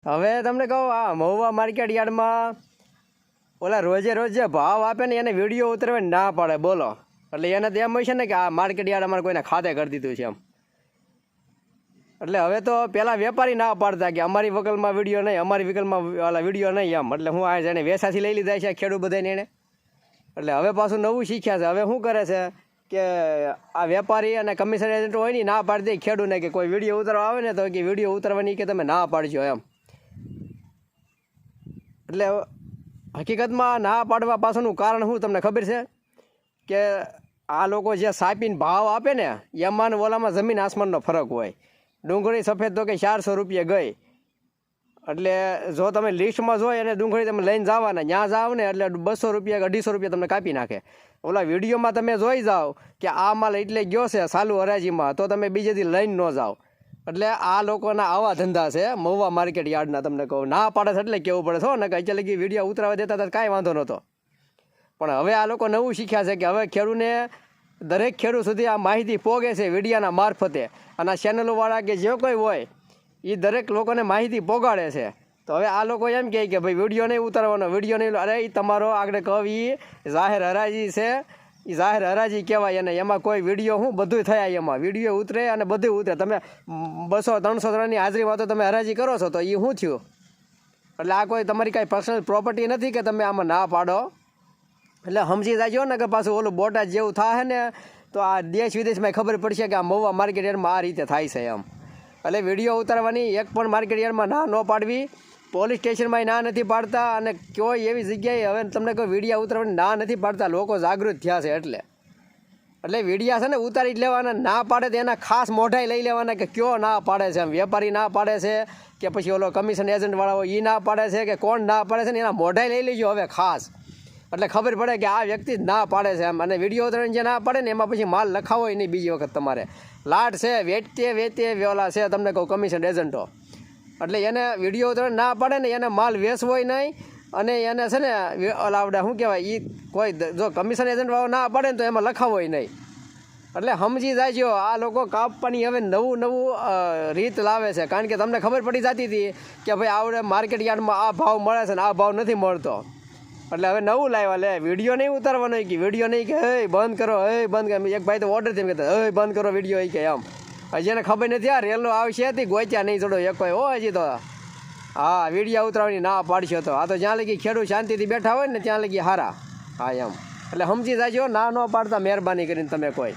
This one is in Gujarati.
હવે તમને કહું આ મહુવા માર્કેટ યાર્ડમાં ઓલા રોજે રોજ જે ભાવ આપે ને એને વિડીયો ઉતરવે ના પાડે બોલો. એટલે એને તો એમ હોય છે ને કે આ માર્કેટ યાર્ડ અમારે કોઈને ખાતે કરી દીધું છે એમ. એટલે હવે તો પહેલાં વેપારી ના પાડતા કે અમારી વકલમાં વિડીયો નહીં, અમારી વિકલમાં ઓલા વિડીયો નહીં એમ. એટલે હું આ જેને વેસાથી લઈ લીધા છે ખેડૂત બધાને એને. એટલે હવે પાછું નવું શીખ્યા છે. હવે શું કરે છે કે આ વેપારી અને કમિશન એજન્ટ હોય ને ના પાડી દે ખેડૂતને કે કોઈ વિડીયો ઉતારવા આવે ને તો કે વિડીયો ઉતારવાની કે તમે ના પાડજો એમ. એટલે હકીકતમાં ના પાડવા પાછળનું કારણ શું તમને ખબર છે કે આ લોકો જે સાપીને ભાવ આપે ને એમાં ઓલામાં જમીન આસમાનનો ફરક હોય. ડુંગળી સફેદ તો કે 400 રૂપિયા ગઈ. એટલે જો તમે લિસ્ટમાં જોઈ અને ડુંગળી તમે લઈને જવાના ત્યાં જાઓ ને એટલે 200 રૂપિયા કે 250 રૂપિયા તમને કાપી નાખે. ઓલા વિડીયોમાં તમે જોઈ જાઓ કે આ માલ એટલે ગયો છે ચાલુ હરાજીમાં તો તમે બીજેથી લઈને ન જાઓ. એટલે આ લોકોના આવા ધંધા છે મહુવા માર્કેટ યાર્ડના. તમને કહું ના પાડે છે એટલે કેવું પડે છો ને કે એટલે કે વિડીયો ઉતરાવા દેતા હતા કાંઈ વાંધો નહોતો. પણ હવે આ લોકો નવું શીખ્યા છે કે હવે ખેડૂતને દરેક ખેડૂત સુધી આ માહિતી પોગે છે વિડીયાના મારફતે. અને આ ચેનલોવાળા કે જે કોઈ હોય એ દરેક લોકોને માહિતી પોગાડે છે. તો હવે આ લોકો એમ કહે કે ભાઈ વિડીયો નહીં ઉતારવાનો, વિડીયો નહીં. અરે એ તમારો આગળ કહો એ જાહેર હરાજી છે, એ જાહેર હરાજી કહેવાય. અને એમાં કોઈ વિડીયો શું બધું થયા એમાં વિડીયો ઉતરે અને બધું ઉતરે. તમે 200-300 જણાની હાજરીમાં તો તમે હરાજી કરો છો તો એ શું થયું? એટલે આ કોઈ તમારી કાંઈ પર્સનલ પ્રોપર્ટી નથી કે તમે આમાં ના પાડો. એટલે સમજી જાજો ને કે પાછું ઓલું બોટાદ જેવું થાય ને તો આ દેશ વિદેશમાં ખબર પડશે કે આ મહુવા માર્કેટ યાર્ડમાં આ રીતે થાય છે એમ. એટલે વિડીયો ઉતારવાની એક પણ માર્કેટ યાર્ડમાં ના ન પાડવી. પોલીસ સ્ટેશનમાં ના નથી પાડતા અને કોઈ એવી જગ્યાએ હવે તમને કોઈ વિડીયા ઉતારવાની ના નથી પાડતા. લોકો જાગૃત થયા છે એટલે વિડીયા છે ને ઉતારી જ લેવાના. ના પાડે તો એના ખાસ મોઢાઈ લઈ લેવાના કે કયો ના પાડે છે એમ. વેપારી ના પાડે છે કે પછી ઓલો કમિશન એજન્ટવાળા હોય એ ના પાડે છે કે કોણ ના પાડે છે ને એના મોઢાઈ લઈ લેજો હવે ખાસ. એટલે ખબર પડે કે આ વ્યક્તિ જ ના પાડે છે એમ. અને વિડીયો ઉતારીને જે ના પાડે ને એમાં પછી માલ લખાવો નહીં બીજી વખત તમારે. લાટ છે વેચતે વેલા છે તમને કહું કમિશન એજન્ટો. એટલે એને વિડીયો ઉતારીને ના પાડે ને એને માલ વેચવોય નહીં. અને એને છે ને ઓલા આપણે શું કહેવાય એ કોઈ જો કમિશન એજન્ટવાળો ના પાડે ને તો એમાં લખાવોય નહીં. એટલે સમજી જાયજો આ લોકો કાપવાની હવે નવું રીત લાવે છે. કારણ કે તમને ખબર પડી જતી હતી કે ભાઈ આવડે માર્કેટ યાર્ડમાં આ ભાવ મળે છે ને આ ભાવ નથી મળતો. એટલે હવે નવું લાવ્યા લે વિડીયો નહીં ઉતારવાનો કે વિડીયો નહીં કે હે બંધ કરો બંધ કરો. એક ભાઈ તો ઓર્ડર થઈને કહેતા હે બંધ કરો વિડીયો કે એમ. હજી એને ખબર નથી આ રેલો આવશે હતી ગોચ્યા નહીં થોડો એક હોય હો હજી તો. હા વિડીયો ઉતરવાની ના પાડશો તો આ તો જ્યાં લગી ખેડૂત શાંતિથી બેઠા હોય ને ત્યાં લગી હારા. હા એમ. એટલે સમજી જાજો ના ન પાડતા મહેરબાની કરીને તમે કોઈ.